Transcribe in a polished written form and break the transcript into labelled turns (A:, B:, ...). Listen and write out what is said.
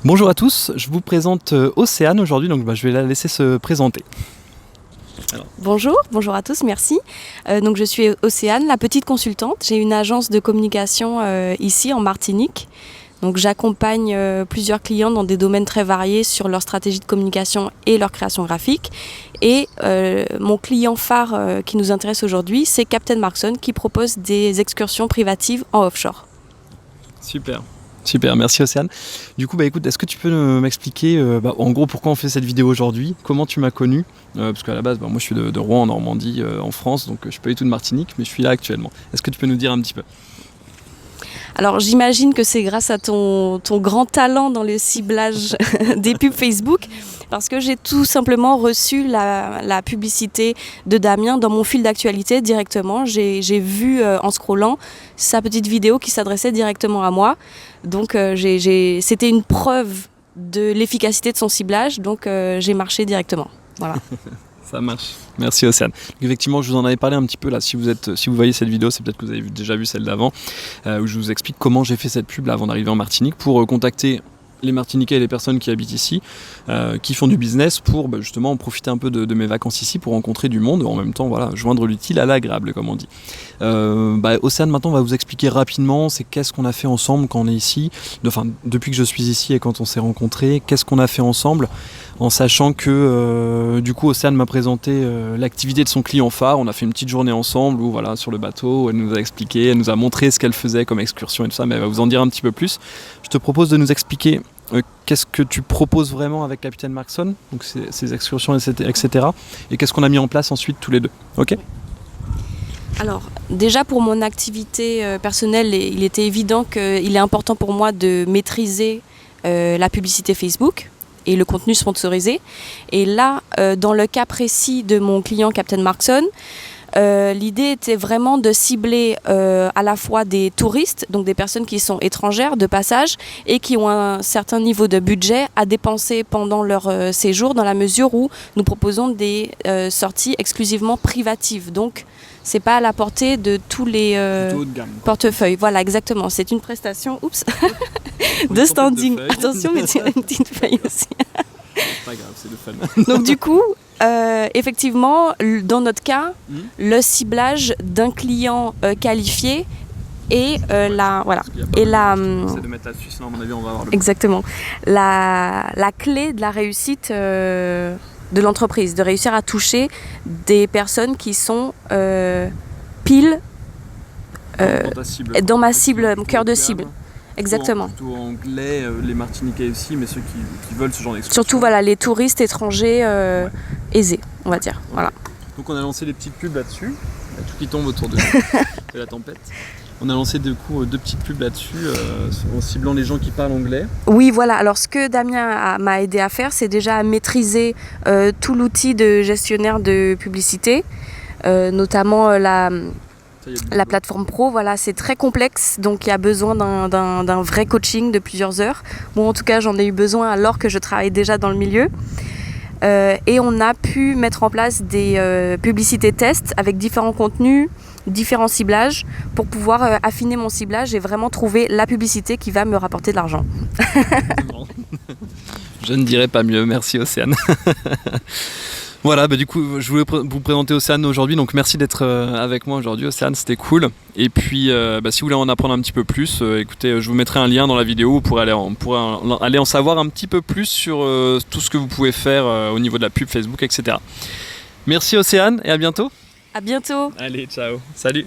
A: Bonjour à tous, je vous présente Océane aujourd'hui, donc je vais la laisser se présenter.
B: Bonjour à tous, merci. Donc je suis Océane, la petite consultante. J'ai une agence de communication ici en Martinique. Donc j'accompagne plusieurs clients dans des domaines très variés sur leur stratégie de communication et leur création graphique. Et mon client phare qui nous intéresse aujourd'hui, c'est Captain Markson qui propose des excursions privatives en offshore.
A: Super, merci Océane. Du coup, écoute, est-ce que tu peux m'expliquer en gros pourquoi on fait cette vidéo aujourd'hui, comment tu m'as connu, parce qu'à la base, moi je suis de Rouen en Normandie, en France, donc je suis pas du tout de Martinique, mais je suis là actuellement. Est-ce que tu peux nous dire un petit peu?
B: Alors j'imagine que c'est grâce à ton grand talent dans le ciblage des pubs Facebook, parce que j'ai tout simplement reçu la publicité de Damien dans mon fil d'actualité directement. J'ai vu en scrollant sa petite vidéo qui s'adressait directement à moi. Donc c'était une preuve de l'efficacité de son ciblage, donc j'ai marché directement. Voilà.
A: Ça marche. Merci Océane. Donc, effectivement, je vous en avais parlé un petit peu là. Si vous voyez cette vidéo, c'est peut-être que vous avez déjà vu celle d'avant, où je vous explique comment j'ai fait cette pub là, avant d'arriver en Martinique pour contacter les Martiniquais et les personnes qui habitent ici, qui font du business pour justement profiter un peu de mes vacances ici pour rencontrer du monde, en même temps joindre l'utile à l'agréable comme on dit. Océane maintenant va vous expliquer rapidement qu'est-ce qu'on a fait ensemble quand on est ici, depuis que je suis ici et quand on s'est rencontrés, qu'est-ce qu'on a fait ensemble, en sachant que du coup Océane m'a présenté l'activité de son client phare. On a fait une petite journée ensemble sur le bateau, elle nous a expliqué, elle nous a montré ce qu'elle faisait comme excursion et tout ça, mais elle va vous en dire un petit peu plus. Je te propose de nous expliquer qu'est-ce que tu proposes vraiment avec Captain Markson, donc ces excursions, etc. Et qu'est-ce qu'on a mis en place ensuite tous les deux. Ok ?
B: Alors, déjà pour mon activité personnelle, il était évident qu'il est important pour moi de maîtriser la publicité Facebook et le contenu sponsorisé. Et là, dans le cas précis de mon client Captain Markson, l'idée était vraiment de cibler à la fois des touristes, donc des personnes qui sont étrangères de passage et qui ont un certain niveau de budget à dépenser pendant leur séjour, dans la mesure où nous proposons des sorties exclusivement privatives. Donc c'est pas à la portée de tous les portefeuilles. Voilà, exactement. C'est une prestation de standing. Attention, mais tu as une petite feuille aussi.
A: Pas grave, c'est le fun.
B: Donc du coup, effectivement, dans notre cas, le ciblage d'un client qualifié et
A: c'est de mettre là-dessus, sinon à mon avis on va avoir le...
B: Exactement. La clé de la réussite de l'entreprise, de réussir à toucher des personnes qui sont pile dans ma cible, mon cœur de cible. Exactement.
A: Plutôt anglais, les Martiniquais aussi, mais ceux qui veulent ce genre d'expression.
B: Surtout les touristes étrangers aisés, on va dire. Voilà.
A: Donc on a lancé les petites pubs là-dessus, il y a tout qui tombe autour de la tempête. On a lancé deux petites pubs là-dessus en ciblant les gens qui parlent anglais.
B: Oui, voilà. Alors ce que Damien m'a aidé à faire, c'est déjà à maîtriser tout l'outil de gestionnaire de publicité, notamment la plateforme pro. Voilà, c'est très complexe, donc il y a besoin d'un vrai coaching de plusieurs heures. Bon, en tout cas, j'en ai eu besoin alors que je travaillais déjà dans le milieu. Et on a pu mettre en place des publicités tests avec différents contenus, différents ciblages pour pouvoir affiner mon ciblage et vraiment trouver la publicité qui va me rapporter de l'argent.
A: Je ne dirais pas mieux, merci Océane. Voilà, du coup, je voulais vous présenter Océane aujourd'hui, donc merci d'être avec moi aujourd'hui, Océane, c'était cool. Et puis, si vous voulez en apprendre un petit peu plus, écoutez, je vous mettrai un lien dans la vidéo pour aller en savoir un petit peu plus sur tout ce que vous pouvez faire au niveau de la pub Facebook, etc. Merci Océane, et à bientôt.
B: À bientôt.
A: Allez, ciao, salut.